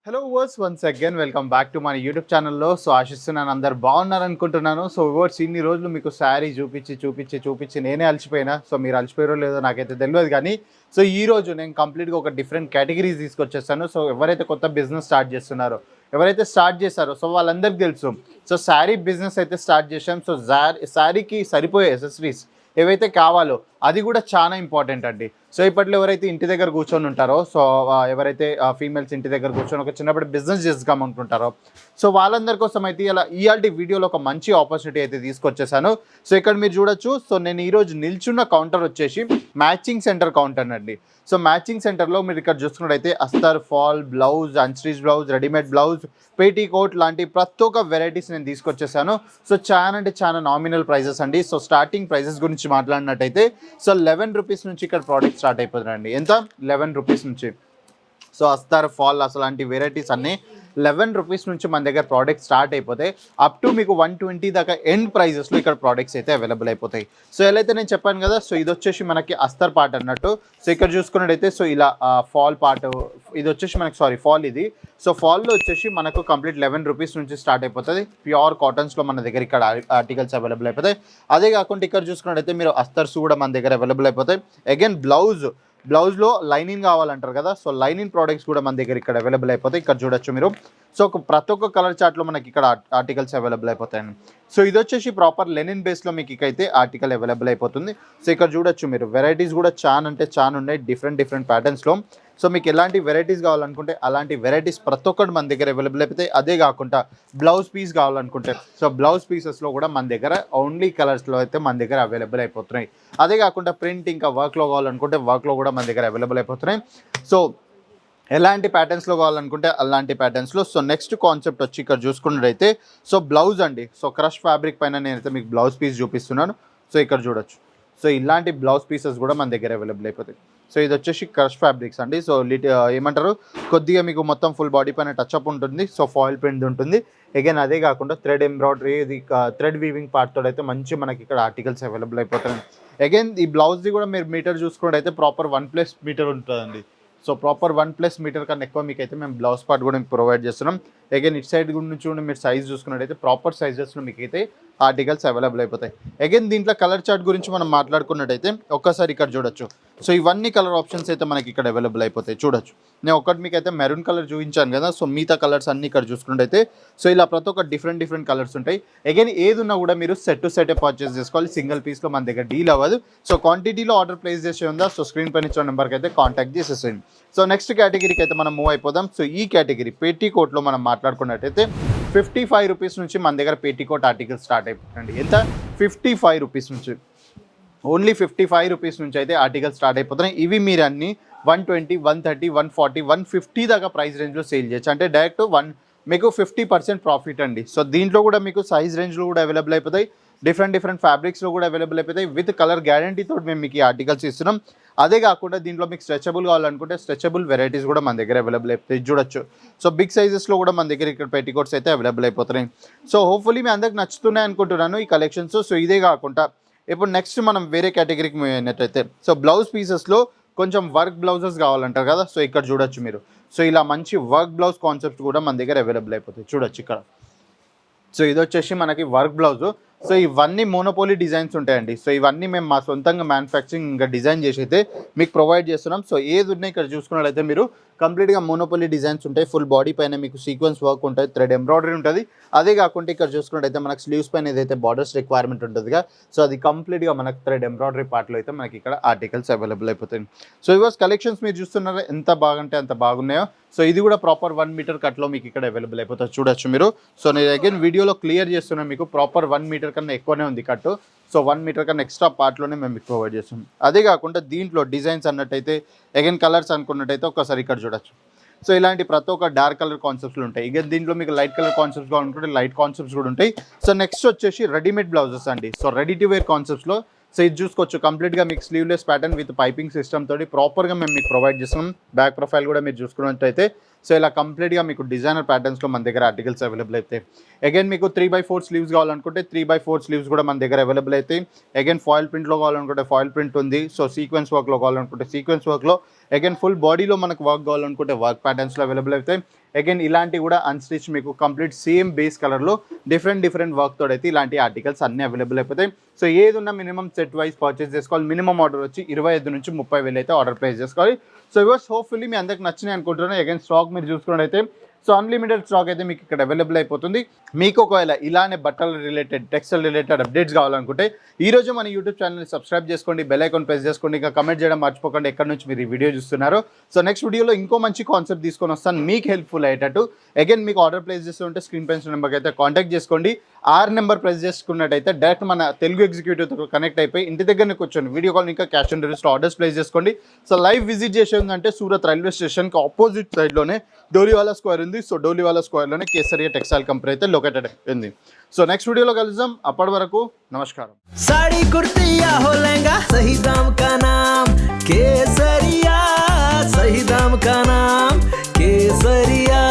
Hello వర్స్ once again welcome back to మన YouTube ఛానల్లో. ఆశిస్తున్నాను అందరు బాగున్నారు అనుకుంటున్నాను. వర్స్ ఇన్ని రోజులు మీకు శారీ చూపించి నేనే అలసిపోయినా. మీరు అలసిపోయారో లేదో నాకైతే తెలియదు కానీ ఈ రోజు నేను కంప్లీట్గా ఒక డిఫరెంట్ కేటగిరీస్ తీసుకొచ్చేస్తాను. ఎవరైతే కొత్త బిజినెస్ స్టార్ట్ చేస్తున్నారో, ఎవరైతే స్టార్ట్ చేశారో వాళ్ళందరికీ తెలుసు. శారీ బిజినెస్ అయితే స్టార్ట్ చేశాం. శారీకి సరిపోయే ఎసెసరీస్ ఏవైతే కావాలో అది కూడా చాలా ఇంపార్టెంట్ అండి. ఇప్పట్లో ఎవరైతే ఇంటి దగ్గర కూర్చొని ఉంటారో, ఎవరైతే ఫీమేల్స్ ఇంటి దగ్గర కూర్చొని ఒక చిన్నప్పటి బిజినెస్ చేసుకోమంటుంటారో, వాళ్ళందరి కోసం అయితే ఇలా ఇయాల్టి వీడియోలో ఒక మంచి ఆపర్చునిటీ అయితే తీసుకొచ్చేసాను. ఇక్కడ మీరు చూడొచ్చు. నేను ఈరోజు నిల్చున్న కౌంటర్ వచ్చేసి మ్యాచింగ్ సెంటర్ కౌంటర్ అండి. మ్యాచింగ్ సెంటర్లో మీరు ఇక్కడ చూసుకున్నట్టయితే అస్తర్, fall, blouse, unstitch blouse, readymade blouse, petticoat లాంటి ప్రతి ఒక్క వెరైటీస్ నేను తీసుకొచ్చేసాను. చాలా అంటే చాలా నామినల్ ప్రైజెస్ అండి. స్టార్టింగ్ ప్రైజెస్ గురించి మాట్లాడినట్టయితే 11 రూపీస్ నుంచి ఇక్కడ ప్రోడక్ట్ స్టార్ట్ అయిపోతుందండి. ఎంత? 11 రూపీస్ నుంచి. అస్తర్, ఫాల్ అలాంటి వెరైటీస్ అన్నీ 11 రూపీస్ నుంచి మన దగ్గర ప్రోడక్ట్ స్టార్ట్ అయిపోతాయి. అప్ టు మీకు 120 దాకా ఎండ్ ప్రైజెస్లో ఇక్కడ ప్రోడక్ట్స్ అయితే అవైలబుల్ అయిపోతాయి. ఎలా అయితే నేను చెప్పాను కదా, ఇది వచ్చేసి మనకి అస్తర్ పార్ట్ అన్నట్టు. ఇక్కడ చూసుకున్నట్టయితే ఇలా ఫాల్ పార్ట్, ఇది వచ్చేసి మనకి ఫాల్ ఇది. ఫాల్లో వచ్చేసి మనకు కంప్లీట్ 11 రూపీస్ నుంచి స్టార్ట్ అయిపోతుంది. ప్యూర్ కాటన్స్లో మన దగ్గర ఇక్కడ ఆర్టికల్స్ అవైలబుల్ అయిపోతాయి. అదే కాకుండా ఇక్కడ చూసుకున్నట్టయితే మీరు అస్తర్స్ కూడా మన దగ్గర అవైలబుల్ అయిపోతాయి. అగైన్ బ్లౌజ్లో లైనింగ్ కావాలంటారు కదా, లైనింగ్ ప్రోడక్ట్స్ కూడా మన దగ్గర ఇక్కడ అవైలబుల్ అయిపోతాయి. ఇక్కడ చూడొచ్చు మీరు. ప్రతి ఒక్క కలర్ చార్ట్లో మనకి ఇక్కడ ఆర్టికల్స్ అవైలబుల్ అయిపోతాయండి. ఇది వచ్చేసి ప్రాపర్ లెనిన్ బేస్లో మీకు ఇకైతే ఆర్టికల్ అవైలబుల్ అయిపోతుంది. ఇక్కడ చూడొచ్చు మీరు. వెరైటీస్ కూడా చాలా అంటే చాలా ఉన్నాయి, డిఫరెంట్ ప్యాటర్న్స్లో. మీకు ఎలాంటి వెరైటీస్ కావాలనుకుంటే అలాంటి వెరైటీస్ ప్రతి ఒక్కటి మన దగ్గర అవైలబుల్ అయిపోతాయి. అదే కాకుండా బ్లౌజ్ పీస్ కావాలనుకుంటే బ్లౌజ్ పీసెస్లో కూడా మన దగ్గర ఓన్లీ కలర్స్లో అయితే మన దగ్గర అవైలబుల్ అయిపోతున్నాయి. అదే కాకుండా ప్రింట్ ఇంకా వర్క్లో కావాలనుకుంటే వర్క్లో కూడా మన దగ్గర అవైలబుల్ అయిపోతున్నాయి. ఎలాంటి ప్యాటర్న్స్లో కావాలనుకుంటే అలాంటి ప్యాటర్న్స్లో. నెక్స్ట్ కాన్సెప్ట్ వచ్చి ఇక్కడ చూసుకున్నట్టయితే బ్లౌజ్ అండి. క్రష్ ఫ్యాబ్రిక్ పైన నేనైతే మీకు బ్లౌజ్ పీస్ చూపిస్తున్నాను. ఇక్కడ చూడొచ్చు. ఇలాంటి బ్లౌజ్ పీసెస్ కూడా మన దగ్గర అవైలబుల్ అయిపోతాయి. ఇది వచ్చేసి క్రష్ ఫ్యాబ్రిక్స్ అండి. ఏమంటారు, కొద్దిగా మీకు మొత్తం ఫుల్ బాడీ పైన టచ్అప్ ఉంటుంది. ఫాయిల్ ప్రింట్ ఉంటుంది. అగైన్ అదే కాకుండా థ్రెడ్ ఎంబ్రాయిడరీ, ఇది థ్రెడ్ వీవింగ్ పార్ట్తో అయితే మంచి మనకి ఇక్కడ ఆర్టికల్స్ అవైలబుల్ అయిపోతాయి. అగైన్ ఈ బ్లౌజ్ది కూడా మీరు మీటర్ చూసుకున్నట్టయితే ప్రాపర్ 1+ మీటర్ ఉంటుందండి. ప్రాపర్ 1+ మీటర్ కన్నా ఎక్కువ మీకైతే మేము బ్లౌజ్ పార్ట్ కూడా ప్రొవైడ్ చేస్తున్నాం. అగైన్ ఇటు సైడ్ నుంచి కూడా మీరు సైజ్ చూసుకున్నట్టయితే ప్రాపర్ సైజెస్లో మీకైతే ఆర్టికల్స్ అవైలబుల్ అయిపోతాయి. అగైన్ దీంట్లో కలర్ చార్ట్ గురించి మనం మాట్లాడుకున్నట్టయితే ఒక్కసారి ఇక్కడ చూడొచ్చు. ఇవన్నీ కలర్ ఆప్షన్స్ అయితే మనకి ఇక్కడ అవైలబుల్ అయిపోతాయి. చూడొచ్చు. నేను ఒకటి మీకు అయితే మెరూన్ కలర్ చూపించాను కదా. మిగతా కలర్స్ అన్నీ ఇక్కడ చూసుకున్నట్టయితే ఇలా ప్రతి ఒక్క డిఫరెంట్ కలర్స్ ఉంటాయి. అగైన్ ఏది ఉన్నా కూడా మీరు సెట్ టు సెట్ పర్చేస్ చేసుకోవాలి. సింగిల్ పీస్లో మన దగ్గర డీల్ అవ్వదు. క్వాంటిటీలో ఆర్డర్ ప్లేస్ చేసే ఉందా, స్క్రీన్ పైన ఇచ్చిన నెంబర్కి అయితే కాంటాక్ట్ చేసేసేయండి. నెక్స్ట్ కేటగిరీకి అయితే మనం మూవ్ అయిపోదాం. ఈ కేటగిరీ పేటీకోట్లో మనం మాట్లాడుకున్నట్టయితే 55 రూపీస్ నుంచి మన దగ్గర పేటీకోట్ ఆర్టికల్ స్టార్ట్ అయిపోతుంది. ఎంత? 55 రూపీస్ నుంచి. ఓన్లీ 55 రూపీస్ నుంచి అయితే ఆర్టికల్ స్టార్ట్ అయిపోతున్నాయి. ఇవి మీరు అన్ని 120, 130, 140, 150 దాకా ప్రైస్ రేంజ్లో సేల్ చేయొచ్చు. అంటే డైరెక్ట్ మీకు 50% ప్రాఫిట్ అండి. దీంట్లో కూడా మీకు సైజ్ రేంజ్లో కూడా అవైలబుల్ అయిపోతాయి. డిఫరెంట్ ఫ్యాబ్రిక్స్లో కూడా అవైలబుల్ అయిపోతాయి. విత్ కలర్ గ్యారంటీతో మేము మీకు ఈ ఆర్టికల్స్ ఇస్తున్నాం. అదే కాకుండా దీంట్లో మీకు స్ట్రెచబుల్ కావాలనుకుంటే స్ట్రెచబుల్ వెరైటీస్ కూడా మన దగ్గర అవైలబుల్ అయిపోతాయి. చూడొచ్చు. బిగ్ సైజెస్లో కూడా మన దగ్గర ఇక్కడ పెట్టికోట్స్ అయితే అవైలబుల్ అయిపోతున్నాయి. హోప్ఫుల్లీ మీ అందరికి నచ్చుతున్నాయి అనుకుంటున్నాను ఈ కలెక్షన్స్. ఇదే కాకుండా ఇప్పుడు నెక్స్ట్ మనం వేరే కేటగిరీకి మూవ్ అయినట్టయితే బ్లౌజ్ పీసెస్లో కొంచెం వర్క్ బ్లౌజెస్ కావాలంటారు కదా. ఇక్కడ చూడొచ్చు మీరు. ఇలా మంచి వర్క్ బ్లౌజ్ కాన్సెప్ట్స్ కూడా మన దగ్గర అవైలబుల్ అయిపోతాయి. చూడొచ్చు ఇక్కడ. ఇది వచ్చేసి మనకి వర్క్ బ్లౌజు. ఇవన్నీ మోనోపోలీ డిజైన్స్ ఉంటాయండి. ఇవన్నీ మేము మా సొంతంగా మ్యానుఫ్యాక్చరింగ్ ఇంకా డిజైన్ చేసి అయితే మీకు ప్రొవైడ్ చేస్తున్నాం. ఏది ఉన్నాయి ఇక్కడ చూసుకున్నట్లయితే మీరు కంప్లీట్గా మోనోపోలీ డిజైన్స్ ఉంటాయి. ఫుల్ బాడీ పైన మీకు సీక్వెన్స్ వర్క్ ఉంటుంది, థ్రెడ్ ఎంబ్రాయిడరీ ఉంటుంది. అదే కాకుండా ఇక్కడ చూసుకున్నట్టయితే మనకు స్లీవ్స్ పైన ఏదైతే బార్డర్స్ రిక్వైర్మెంట్ ఉంటుందిగా, అది కంప్లీట్గా మనకు థ్రెడ్ ఎంబ్రాయిడరీ పార్ట్లో అయితే మనకి ఇక్కడ ఆర్టికల్స్ అవైలబుల్ అయిపోతాయి. ఇవాస్ కలెక్షన్స్ మీరు చూస్తున్నారా ఎంత బాగుంటే అంత బాగున్నాయో. ఇది కూడా ప్రాపర్ 1 మీటర్ కట్లో మీకు ఇక్కడ అవైలబుల్ అయిపోతుంది. చూడొచ్చు మీరు. నేను అగైన్ వీడియోలో క్లియర్ చేస్తున్నాను. మీకు ప్రాపర్ 1 మీటర్ కన్నా ఎక్కువనే ఉంది కట్టు. 1 మీటర్ కన్నా ఎక్స్ట్రా పార్ట్లోనే మేము మీకు ప్రొవైడ్ చేస్తాం. అదే కాకుండా దీంట్లో డిజైన్స్ అన్నట్టయితే అగైన్ కలర్స్ అనుకున్నట్టయితే ఒకసారి ఇక్కడ చూడొచ్చు. ఇలాంటి ప్రతి ఒక్క డార్క్ కలర్ కాన్సెప్ట్స్ ఉంటాయి. ఇక దీంట్లో మీకు లైట్ కలర్ కాన్సెప్ట్స్ కావాలనుకుంటే లైట్ కాన్సెప్ట్స్ కూడా ఉంటాయి. నెక్స్ట్ వచ్చేసి రెడీమేడ్ బ్లౌజెస్ అండి. రెడీ టు వేర్ కాన్సెప్ట్స్లో ఇది చూసుకోవచ్చు. కంప్లీట్గా మీకు sleeveless pattern with piping system తోటి ప్రాపర్గా మేము మీకు ప్రొవైడ్ చేస్తున్నాం. బ్యాక్ ప్రొఫైల్ కూడా మీరు చూసుకున్నట్టయితే ఇలా కంప్లీట్గా మీకు డిజైనర్ ప్యాటర్న్స్లో మన దగ్గర ఆర్టికల్స్ అవైలబుల్ అవుతాయి. అగైన్ మీకు 3/4 స్లీవ్స్ కావాలనుకుంటే 3/4 స్లీవ్స్ కూడా మన దగ్గర అవైలబుల్ అవుతాయి. అగైన్ ఫాయిల్ ప్రింట్లో కావాలనుకుంటే ఫాయిల్ ప్రింట్ ఉంది. సీక్వెన్స్ వర్క్లో కావాలనుకుంటే సీక్వెన్స్ వర్క్లో, అగైన్ ఫుల్ బాడీలో మనకు వర్క్ కావాలనుకుంటే వర్క్ ప్యాటర్న్స్లో అవైలబుల్ అవుతాయి. అగైన్ ఇలాంటి కూడా అన్స్టిచ్ మీకు కంప్లీట్ సేమ్ బేస్ కలర్లో డిఫరెంట్ వర్క్ తోడైతే ఇలాంటి ఆర్టికల్స్ అన్ని అవైలబుల్ అయిపోతాయి. సో ఏది ఉన్నా మినిమం సెట్ వైజ్ పర్చేస్ చేసుకోవాలి. మినిమం ఆర్డర్ వచ్చి 25 నుంచి 30,000 అయితే ఆర్డర్ ప్లేస్ చేసుకోవాలి. సో ఇవర్స్ హోప్ఫుల్లీ మీ అందరికి నచ్చినాయి అనుకుంటున్నాను. అగైన్ స్టాక్ మీరు చూసుకున్నట్టయితే సో అన్లిమిటెడ్ స్టాక్ అయితే మీకు ఇక్కడ అవైలబుల్ అయిపోతుంది. మీకు ఒకవేళ ఇలానే బట్టల రిలేటెడ్ టెక్స్టైల్ రిలేటెడ్ అప్డేట్స్ కావాలనుకుంటే ఈరోజు మన యూట్యూబ్ ఛానల్ని సబ్స్క్రైబ్ చేసుకోండి, బెల్ ఐకాన్ ప్రెస్ చేసుకోండి, ఇంకా కమెంట్ చేయడం మర్చిపోకండి ఎక్కడి నుంచి మీరు ఈ వీడియో చూస్తున్నారో. సో నెక్స్ట్ వీడియోలో ఇంకో మంచి కాన్సెప్ట్ తీసుకొని వస్తాను మీకు హెల్ప్ఫుల్ అయ్యేటట్టు. అగైన్ మీకు ఆర్డర్ ప్లేస్ చేస్తుంటే స్క్రీన్ పైన నెంబర్కి అయితే కాంటాక్ట్ చేసుకోండి. నెంబర్ ప్రెస్ చేసుకున్నట్టయితే డైరెక్ట్ మన తెలుగు ఎగ్జిక్యూటివ్తో కనెక్ట్ అయిపోయి ఇంటి దగ్గరనే కూర్చొని వీడియో కాల్ ఇంకా క్యాష్ ఆన్ డెలివరీలో ఆర్డర్స్ ప్లేస్ చేసుకోండి. సో లైవ్ విజిట్ చేసేదంటే సూరత్ రైల్వే స్టేషన్కి ఆపోజిట్ సైడ్లోనే డోలీవాలా స్క్వేర్ ఉంది. సో డోలీవాలా స్క్వేర్లోనే కేసరియా టెక్స్టైల్ కంపెనీ అయితే లొకేటెడ్ ఉంది. సో నెక్స్ట్ వీడియోలో కలుద్దాం. అప్పటి వరకు నమస్కారం. साड़ी कुर्ती या हो लहंगा सही दाम का नाम केसरिया, सही दाम का नाम केसरिया.